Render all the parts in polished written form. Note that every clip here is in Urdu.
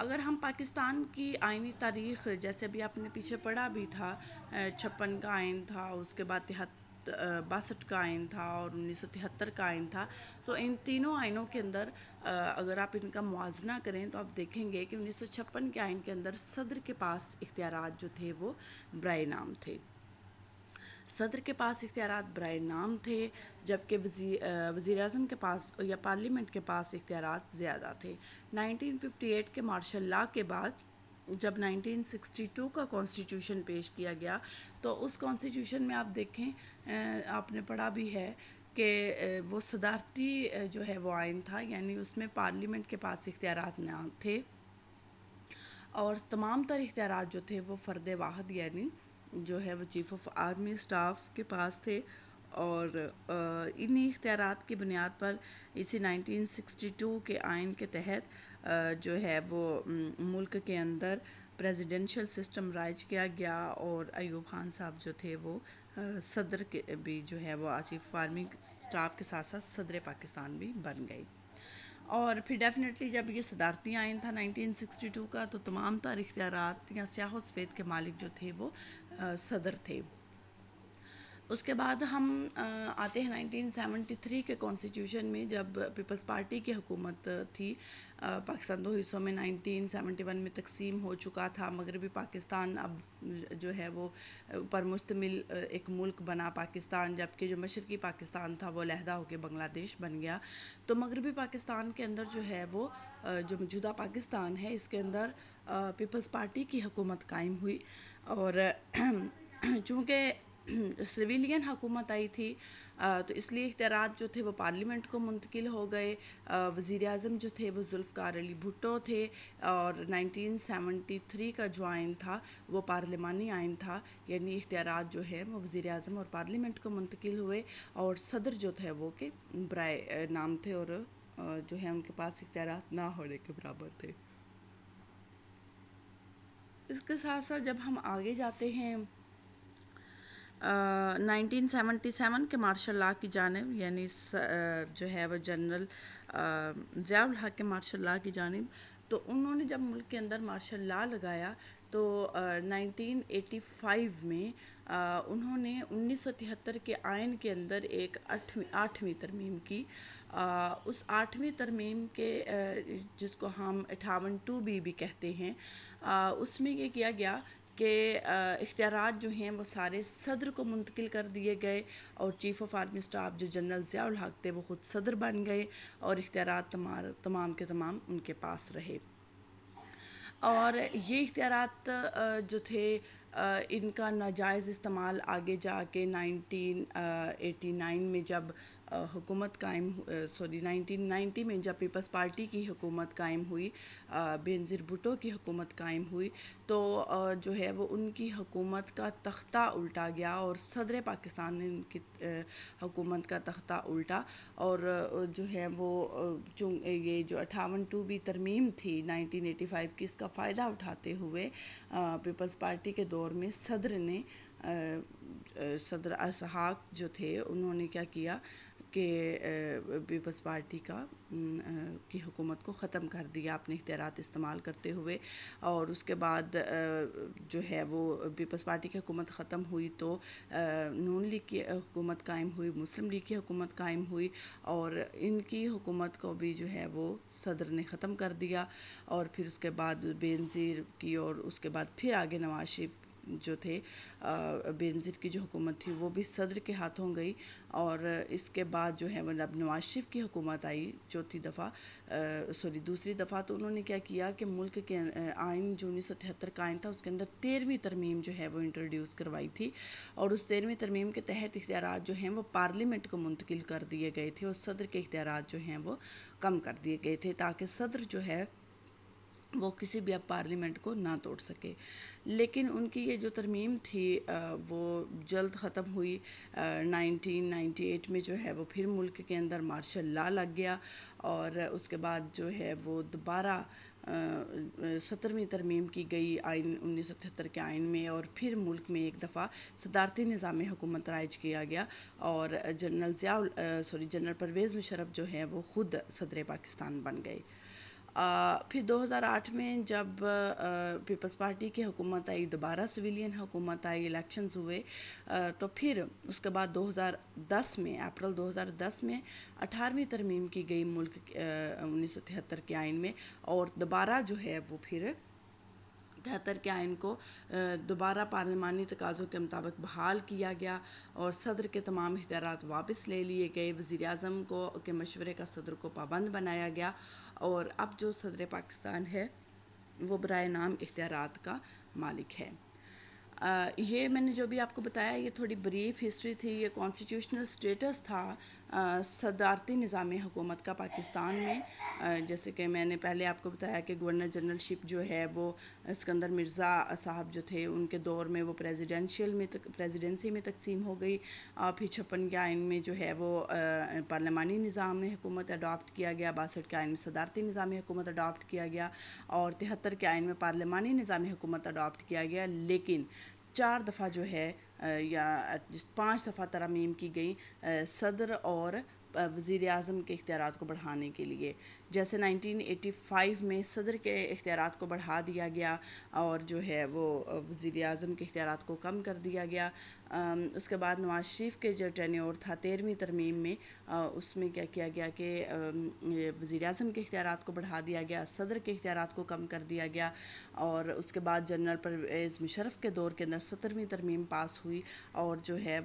اگر ہم پاکستان کی آئینی تاریخ، جیسے ابھی آپ نے پیچھے پڑھا بھی تھا، 56 کا آئین تھا، اس کے بعد 62 کا آئین تھا، اور 1973 کا آئین تھا. تو ان تینوں آئینوں کے اندر اگر آپ ان کا موازنہ کریں تو آپ دیکھیں گے کہ 1956 کے آئین کے اندر صدر کے پاس اختیارات جو تھے وہ برائے نام تھے. صدر کے پاس اختیارات برائے نام تھے، جبکہ وزیر اعظم کے پاس یا پارلیمنٹ کے پاس اختیارات زیادہ تھے. 1958 کے مارشل لاء کے بعد جب 1962 کا کانسٹیٹیوشن پیش کیا گیا، تو اس کانسٹیٹیوشن میں آپ دیکھیں، آپ نے پڑھا بھی ہے کہ وہ صدارتی جو ہے وہ آئین تھا، یعنی اس میں پارلیمنٹ کے پاس اختیارات نہ تھے، اور تمام تر اختیارات جو تھے وہ فرد واحد یعنی جو ہے وہ چیف آف آرمی اسٹاف کے پاس تھے. اور انہی اختیارات کی بنیاد پر اسی 1962 کے آئین کے تحت جو ہے وہ ملک کے اندر پریزیڈنشل سسٹم رائج کیا گیا، اور ایوب خان صاحب جو تھے وہ صدر کے بھی جو ہے وہ چیف آرمی اسٹاف کے ساتھ ساتھ صدر پاکستان بھی بن گئی. اور پھر ڈیفینیٹلی جب یہ صدارتی آئین تھا 1962 کا، تو تمام تر اختیارات یا سیاہ و سفید کے مالک جو تھے وہ صدر تھے. اس کے بعد ہم آتے ہیں 1973 کے کانسٹیٹیوشن میں، جب پیپلز پارٹی کی حکومت تھی. پاکستان دو حصوں میں 1971 میں تقسیم ہو چکا تھا. مغربی پاکستان اب جو ہے وہ پر مشتمل ایک ملک بنا پاکستان، جبکہ جو مشرقی پاکستان تھا وہ علیحدہ ہو کے بنگلہ دیش بن گیا. تو مغربی پاکستان کے اندر جو ہے وہ جو موجودہ پاکستان ہے، اس کے اندر پیپلز پارٹی کی حکومت قائم ہوئی. اور چونکہ سویلین حکومت آئی تھی، تو اس لیے اختیارات جو تھے وہ پارلیمنٹ کو منتقل ہو گئے. وزیر اعظم جو تھے وہ ذوالفقار علی بھٹو تھے، اور 1973 کا جو آئین تھا وہ پارلیمانی آئین تھا، یعنی اختیارات جو ہے وہ وزیر اعظم اور پارلیمنٹ کو منتقل ہوئے، اور صدر جو تھے وہ کہ برائے نام تھے، اور جو ہے ان کے پاس اختیارات نہ ہونے کے برابر تھے. اس کے ساتھ ساتھ جب ہم آگے جاتے ہیں 1977 کے مارشل لاء کی جانب، یعنی جو ہے وہ جنرل ضیاء الحق کے مارشل لاء کی جانب، تو انہوں نے جب ملک کے اندر مارشل لاء لگایا تو 1985 میں انہوں نے 1973 کے آئین کے اندر ایک آٹھویں ترمیم کی. اس آٹھویں ترمیم کے جس کو ہم 58(2) بھی کہتے ہیں، اس میں یہ کیا گیا کہ اختیارات جو ہیں وہ سارے صدر کو منتقل کر دیے گئے، اور چیف آف آرمی اسٹاف جو جنرل ضیاء الحق تھے وہ خود صدر بن گئے، اور اختیارات تمام کے تمام ان کے پاس رہے. اور یہ اختیارات جو تھے ان کا ناجائز استعمال آگے جا کے 1989 میں جب حکومت قائم 1990 میں جب پیپلز پارٹی کی حکومت قائم ہوئی، بینظیر بھٹو کی حکومت قائم ہوئی، تو جو ہے وہ ان کی حکومت کا تختہ الٹا گیا، اور صدر پاکستان نے ان کی حکومت کا تختہ الٹا. اور جو ہے وہ یہ جو 58(2) بھی ترمیم تھی 1985 کی، اس کا فائدہ اٹھاتے ہوئے پیپلز پارٹی کے دور میں صدر اسحاق جو تھے انہوں نے کیا کیا کہ پیپلز پارٹی کی حکومت کو ختم کر دیا اپنے اختیارات استعمال کرتے ہوئے. اور اس کے بعد جو ہے وہ پیپلز پارٹی کی حکومت ختم ہوئی تو نون لیگ کی حکومت قائم ہوئی، مسلم لیگ کی حکومت قائم ہوئی، اور ان کی حکومت کو بھی جو ہے وہ صدر نے ختم کر دیا. اور پھر اس کے بعد بینظیر کی، اور اس کے بعد پھر آگے نواز شریف جو تھے، بینظیر کی جو حکومت تھی وہ بھی صدر کے ہاتھوں گئی. اور اس کے بعد جو ہے وہ نواز شریف کی حکومت آئی دوسری دفعہ، تو انہوں نے کیا کیا کہ ملک کے آئین جو 1973 کا آئین تھا اس کے اندر 13ویں ترمیم جو ہے وہ انٹروڈیوس کروائی تھی، اور اس 13ویں ترمیم کے تحت اختیارات جو ہیں وہ پارلیمنٹ کو منتقل کر دیے گئے تھے، اور صدر کے اختیارات جو ہیں وہ کم کر دیے گئے تھے، تاکہ صدر جو ہے وہ کسی بھی اب پارلیمنٹ کو نہ توڑ سکے. لیکن ان کی یہ جو ترمیم تھی وہ جلد ختم ہوئی. 1998 میں جو ہے وہ پھر ملک کے اندر مارشل لاء لگ گیا، اور اس کے بعد جو ہے وہ دوبارہ 17ویں ترمیم کی گئی آئین 1973 کے آئین میں، اور پھر ملک میں ایک دفعہ صدارتی نظام حکومت رائج کیا گیا، اور جنرل پرویز مشرف جو ہے وہ خود صدر پاکستان بن گئے. پھر 2008 میں جب پیپلز پارٹی کی حکومت آئی، دوبارہ سویلین حکومت آئی، الیکشنز ہوئے، تو پھر اس کے بعد 2010 میں، اپریل 2010 میں 18ویں ترمیم کی گئی ملک 1973 کے آئین میں، اور دوبارہ جو ہے وہ پھر 73 کے آئین کو دوبارہ پارلیمانی تقاضوں کے مطابق بحال کیا گیا، اور صدر کے تمام اختیارات واپس لے لیے گئے، وزیر اعظم کے مشورے کا صدر کو پابند بنایا گیا، اور اب جو صدر پاکستان ہے وہ برائے نام اختیارات کا مالک ہے۔ یہ میں نے جو بھی آپ کو بتایا یہ تھوڑی بریف ہسٹری تھی، یہ کانسٹیٹیوشنل سٹیٹس تھا صدارتی نظام حکومت کا پاکستان میں۔ جیسے کہ میں نے پہلے آپ کو بتایا کہ گورنر جنرل شپ جو ہے وہ اسکندر مرزا صاحب جو تھے ان کے دور میں وہ پریزیڈنسی میں تقسیم ہو گئی، پھر 56 کے آئین میں جو ہے وہ پارلیمانی نظام حکومت اڈاپٹ کیا گیا، 62 کے آئین میں صدارتی نظام حکومت اڈاپٹ کیا گیا، اور 73 کے آئین میں پارلیمانی نظام حکومت اڈاپٹ کیا گیا، لیکن 4 دفعہ جو ہے یا 5 دفعہ ترامیم کی گئی صدر اور وزیر اعظم کے اختیارات کو بڑھانے کے لیے۔ جیسے 1985 میں صدر کے اختیارات کو بڑھا دیا گیا اور جو ہے وہ وزیر اعظم کے اختیارات کو کم کر دیا گیا۔ اس کے بعد نواز شریف کے جو ٹینیور تھا 13ویں ترمیم میں، اس میں کیا کیا گیا کہ وزیر اعظم کے اختیارات کو بڑھا دیا گیا، صدر کے اختیارات کو کم کر دیا گیا، اور اس کے بعد جنرل پرویز مشرف کے دور کے اندر 17ویں ترمیم پاس ہوئی، اور جو ہے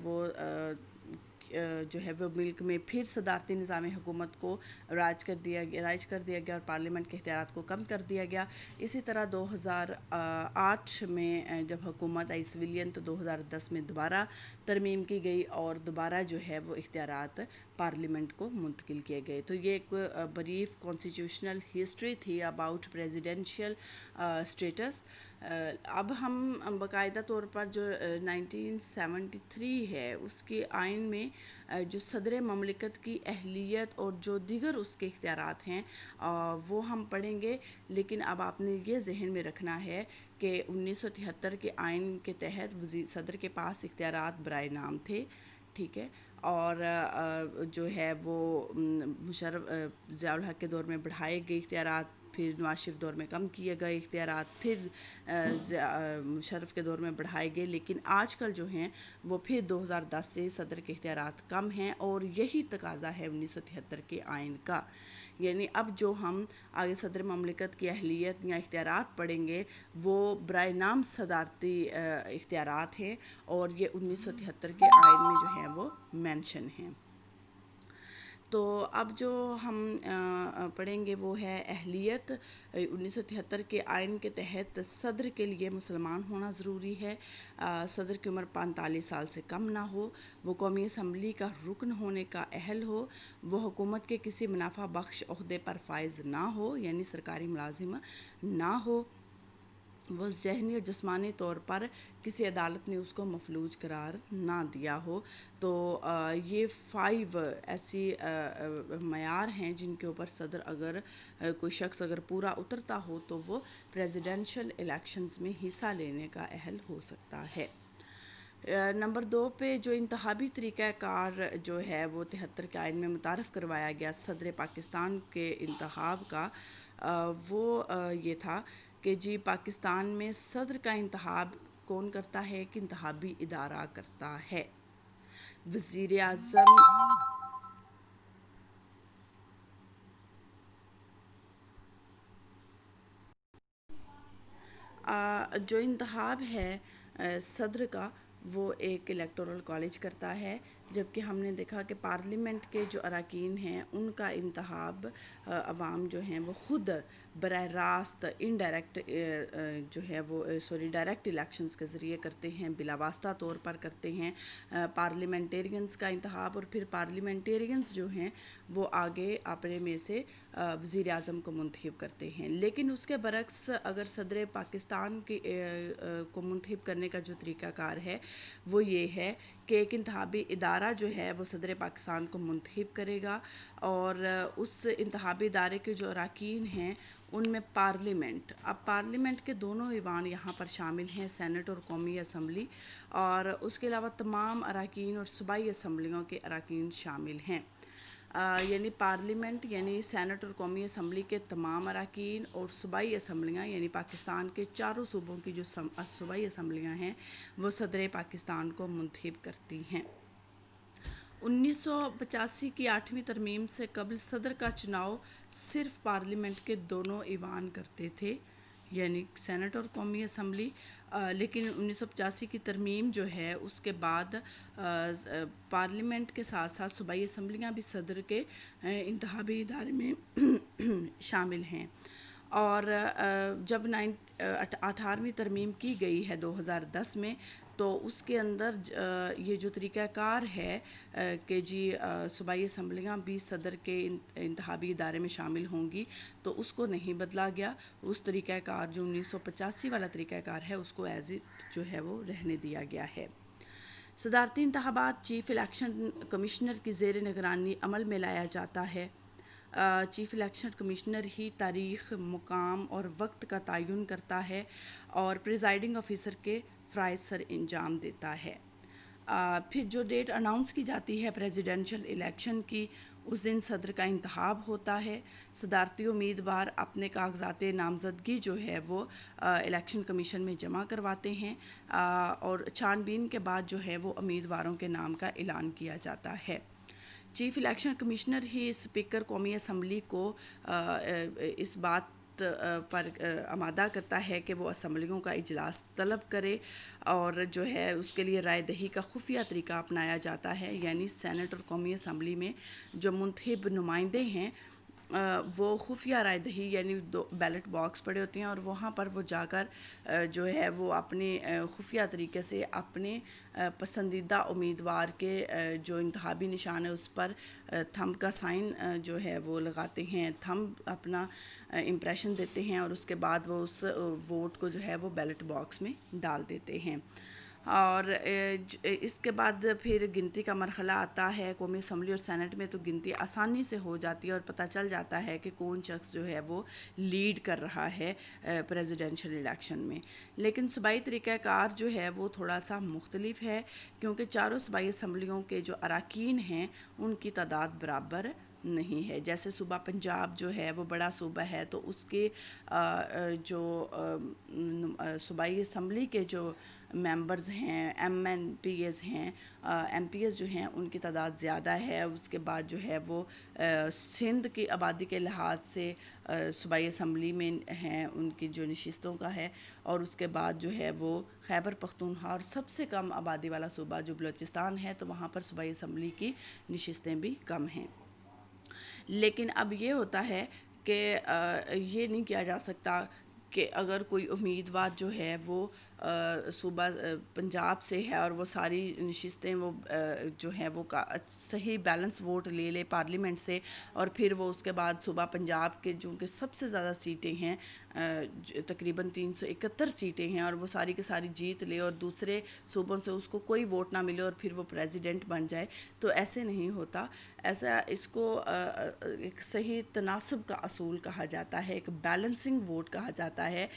وہ ملک میں پھر صدارتی نظام حکومت کو رائج کر دیا گیا اور پارلیمنٹ کے اختیارات کو کم کر دیا گیا۔ اسی طرح 2008 میں جب حکومت آئی سویلین تو 2010 میں دوبارہ ترمیم کی گئی اور دوبارہ جو ہے وہ اختیارات پارلیمنٹ کو منتقل کیے گئے۔ تو یہ ایک بریف کانسٹیٹیوشنل ہسٹری تھی اباؤٹ پریزیڈنشیل اسٹیٹس۔ اب ہم باقاعدہ طور پر جو 1973 ہے اس کے آئین میں جو صدر مملکت کی اہلیت اور جو دیگر اس کے اختیارات ہیں وہ ہم پڑھیں گے، لیکن اب آپ نے یہ ذہن میں رکھنا ہے کہ 1973 کے آئین کے تحت صدر کے پاس اختیارات برائے نام تھے، ٹھیک ہے، اور جو ہے وہ ضیاء الحق کے دور میں بڑھائے گئے اختیارات، پھر نواز شریف دور میں کم کیے گئے اختیارات، پھر مشرف کے دور میں بڑھائے گئے، لیکن آج کل جو ہیں وہ پھر 2010 سے صدر کے اختیارات کم ہیں، اور یہی تقاضا ہے 1973 کے آئین کا۔ یعنی اب جو ہم آگے صدر مملکت کی اہلیت یا اختیارات پڑھیں گے وہ برائے نام صدارتی اختیارات ہیں، اور یہ 1973 کے آئین میں جو ہیں وہ مینشن ہیں۔ تو اب جو ہم پڑھیں گے وہ ہے اہلیت۔ 1973 کے آئین کے تحت صدر کے لیے مسلمان ہونا ضروری ہے، صدر کی عمر 45 سال سے کم نہ ہو، وہ قومی اسمبلی کا رکن ہونے کا اہل ہو، وہ حکومت کے کسی منافع بخش عہدے پر فائز نہ ہو یعنی سرکاری ملازم نہ ہو، وہ ذہنی اور جسمانی طور پر کسی عدالت نے اس کو مفلوج قرار نہ دیا ہو۔ تو یہ 5 ایسی معیار ہیں جن کے اوپر صدر کوئی شخص اگر پورا اترتا ہو تو وہ پریزیڈنشل الیکشنز میں حصہ لینے کا اہل ہو سکتا ہے۔ نمبر 2 پہ جو انتخابی طریقہ کار جو ہے وہ 73 کے آئین میں متعارف کروایا گیا صدر پاکستان کے انتخاب کا، وہ یہ تھا کہ جی پاکستان میں صدر کا انتخاب کون کرتا ہے؟ کہ انتخابی ادارہ کرتا ہے۔ وزیر اعظم جو انتخاب ہے صدر کا وہ ایک الیکٹورل کالج کرتا ہے، جبکہ ہم نے دیکھا کہ پارلیمنٹ کے جو اراکین ہیں ان کا انتخاب عوام جو ہیں وہ خود براہ راست انڈائریکٹ جو ہے وہ ڈائریکٹ الیکشنز کے ذریعے کرتے ہیں، بلا واسطہ طور پر کرتے ہیں پارلیمنٹیرینز کا انتخاب، اور پھر پارلیمنٹیرینز جو ہیں وہ آگے اپنے میں سے وزیر اعظم کو منتخب کرتے ہیں۔ لیکن اس کے برعکس اگر صدر پاکستان کو منتخب کرنے کا جو طریقہ کار ہے وہ یہ ہے کہ ایک انتخابی ادارہ جو ہے وہ صدر پاکستان کو منتخب کرے گا، اور اس انتخابی ادارے کے جو اراکین ہیں ان میں پارلیمنٹ کے دونوں ایوان یہاں پر شامل ہیں، سینٹ اور قومی اسمبلی، اور اس کے علاوہ تمام اراکین اور صوبائی اسمبلیوں کے اراکین شامل ہیں۔ یعنی پارلیمنٹ یعنی سینٹ اور قومی اسمبلی کے تمام اراکین اور صوبائی اسمبلیاں یعنی پاکستان کے چاروں صوبوں کی جو صوبائی اسمبلیاں ہیں وہ صدر پاکستان کو منتخب کرتی ہیں۔ 1985 کی 8ویں ترمیم سے قبل صدر کا چناؤ صرف پارلیمنٹ کے دونوں ایوان کرتے تھے، یعنی سینٹ اور قومی اسمبلی، لیکن 1985 کی ترمیم جو ہے اس کے بعد پارلیمنٹ کے ساتھ ساتھ صوبائی اسمبلیاں بھی صدر کے انتخابی ادارے میں شامل ہیں۔ اور جب 18ویں ترمیم کی گئی ہے 2010 میں، تو اس کے اندر یہ جو طریقہ کار ہے کہ جی صوبائی اسمبلیاں بھی صدر کے انتخابی ادارے میں شامل ہوں گی، تو اس کو نہیں بدلا گیا۔ اس طریقہ کار جو 1985 والا طریقہ کار ہے اس کو ایز جو ہے وہ رہنے دیا گیا ہے۔ صدارتی انتخابات چیف الیکشن کمشنر کی زیر نگرانی عمل میں لایا جاتا ہے۔ چیف الیکشن کمشنر ہی تاریخ، مقام اور وقت کا تعین کرتا ہے اور پریزائڈنگ آفیسر کے فرائض سر انجام دیتا ہے۔ پھر جو ڈیٹ اناؤنس کی جاتی ہے پریزیڈنشل الیکشن کی، اس دن صدر کا انتخاب ہوتا ہے۔ صدارتی امیدوار اپنے کاغذات نامزدگی جو ہے وہ الیکشن کمیشن میں جمع کرواتے ہیں، اور چھان بین کے بعد جو ہے وہ امیدواروں کے نام کا اعلان کیا جاتا ہے۔ چیف الیکشن کمشنر ہی اسپیکر قومی اسمبلی کو اس بات پر آمادہ کرتا ہے کہ وہ اسمبلیوں کا اجلاس طلب کرے، اور جو ہے اس کے لیے رائے دہی کا خفیہ طریقہ اپنایا جاتا ہے، یعنی سینٹ اور قومی اسمبلی میں جو منتخب نمائندے ہیں وہ خفیہ رائے دہی یعنی 2 بیلٹ باکس پڑے ہوتے ہیں، اور وہاں پر وہ جا کر جو ہے وہ اپنے خفیہ طریقے سے اپنے پسندیدہ امیدوار کے جو انتخابی نشان ہے اس پر تھمب کا سائن جو ہے وہ لگاتے ہیں، تھمب اپنا امپریشن دیتے ہیں، اور اس کے بعد وہ اس ووٹ کو جو ہے وہ بیلٹ باکس میں ڈال دیتے ہیں۔ اور اس کے بعد پھر گنتی کا مرحلہ آتا ہے۔ قومی اسمبلی اور سینٹ میں تو گنتی آسانی سے ہو جاتی ہے اور پتہ چل جاتا ہے کہ کون شخص جو ہے وہ لیڈ کر رہا ہے پریزیڈنشل الیکشن میں۔ لیکن صوبائی طریقہ کار جو ہے وہ تھوڑا سا مختلف ہے، کیونکہ چاروں صوبائی اسمبلیوں کے جو اراکین ہیں ان کی تعداد برابر نہیں ہے۔ جیسے صوبہ پنجاب جو ہے وہ بڑا صوبہ ہے، تو اس کے جو صوبائی اسمبلی کے جو ممبرز ہیں، ایم پی ایز جو ہیں ان کی تعداد زیادہ ہے۔ اس کے بعد جو ہے وہ سندھ کی آبادی کے لحاظ سے صوبائی اسمبلی میں ہیں ان کی جو نشستوں کا ہے، اور اس کے بعد جو ہے وہ خیبر پختونخوا اور سب سے کم آبادی والا صوبہ جو بلوچستان ہے، تو وہاں پر صوبائی اسمبلی کی نشستیں بھی کم ہیں۔ لیکن اب یہ ہوتا ہے کہ یہ نہیں کیا جا سکتا کہ اگر کوئی امیدوار جو ہے وہ صوبہ پنجاب سے ہے اور وہ ساری نشستیں وہ جو ہے وہ صحیح بیلنس ووٹ لے لے پارلیمنٹ سے، اور پھر وہ اس کے بعد صوبہ پنجاب کے جو کہ سب سے زیادہ سیٹیں ہیں تقریباً 371 سیٹیں ہیں، اور وہ ساری کی ساری جیت لے اور دوسرے صوبوں سے اس کو کوئی ووٹ نہ ملے اور پھر وہ پریزیڈنٹ بن جائے، تو ایسے نہیں ہوتا۔ ایسا اس کو ایک صحیح تناسب کا اصول کہا جاتا ہے، ایک بیلنسنگ ووٹ کہا جاتا ہے،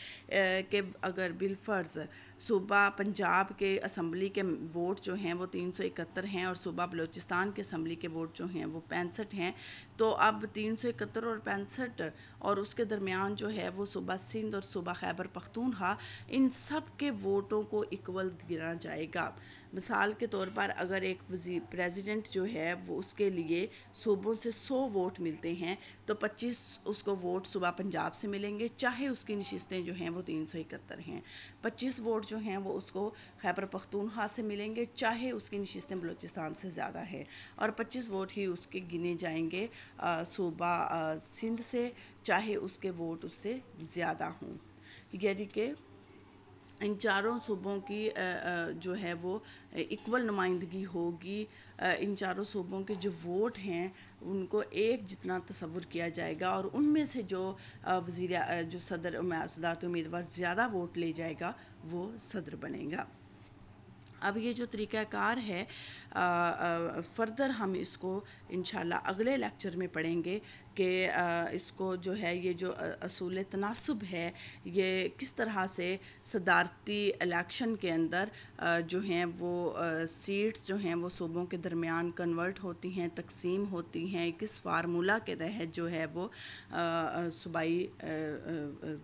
کہ اگر بالفرض صوبہ پنجاب کے اسمبلی کے ووٹ جو ہیں وہ 371 ہیں اور صوبہ بلوچستان کے اسمبلی کے ووٹ جو ہیں وہ 65 ہیں، تو اب 371 اور 65 اور اس کے درمیان جو ہے وہ صوبہ سندھ اور صوبہ خیبر پختونخوا، ان سب کے ووٹوں کو ایکول گنا جائے گا۔ مثال کے طور پر اگر ایک پریزیڈنٹ جو ہے وہ اس کے لیے صوبوں سے 100 ووٹ ملتے ہیں، تو 25 اس کو ووٹ صوبہ پنجاب سے ملیں گے، چاہے اس کی نشستیں جو ہیں وہ 371 ہیں۔ 25 ووٹ جو ہیں وہ اس کو خیبر پختونخوا سے ملیں گے، چاہے اس کی نشستیں بلوچستان سے زیادہ ہیں، اور 25 ووٹ ہی اس کے گنے جائیں گے صوبہ سندھ سے، چاہے اس کے ووٹ اس سے زیادہ ہوں۔ یعنی کہ ان چاروں صوبوں کی جو ہے وہ ایکول نمائندگی ہوگی۔ ان چاروں صوبوں کے جو ووٹ ہیں ان کو ایک جتنا تصور کیا جائے گا، اور ان میں سے جو جو صدارتی امیدوار زیادہ ووٹ لے جائے گا وہ صدر بنے گا۔ اب یہ جو طریقہ کار ہے فردر ہم اس کو انشاءاللہ اگلے لیکچر میں پڑھیں گے کہ اس کو جو ہے یہ جو اصول تناسب ہے یہ کس طرح سے صدارتی الیکشن کے اندر جو ہیں وہ سیٹس جو ہیں وہ صوبوں کے درمیان کنورٹ ہوتی ہیں، تقسیم ہوتی ہیں، کس فارمولہ کے تحت جو ہے وہ صوبائی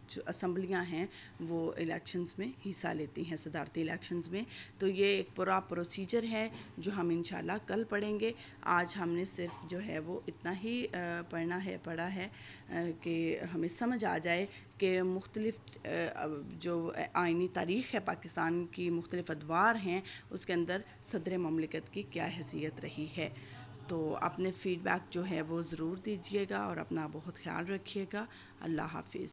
جو اسمبلیاں ہیں وہ الیکشنز میں حصہ لیتی ہیں، صدارتی الیکشنز میں. تو یہ ایک پورا پروسیجر ہے جو ہم انشاءاللہ کل پڑھیں گے. آج ہم نے صرف جو ہے وہ اتنا ہی پڑھا ہے کہ ہمیں سمجھ آ جائے کہ مختلف جو آئینی تاریخ ہے پاکستان کی، مختلف ادوار ہیں، اس کے اندر صدر مملکت کی کیا حیثیت رہی ہے. تو اپنے فیڈ بیک جو ہے وہ ضرور دیجیے گا اور اپنا بہت خیال رکھیے گا. اللہ حافظ.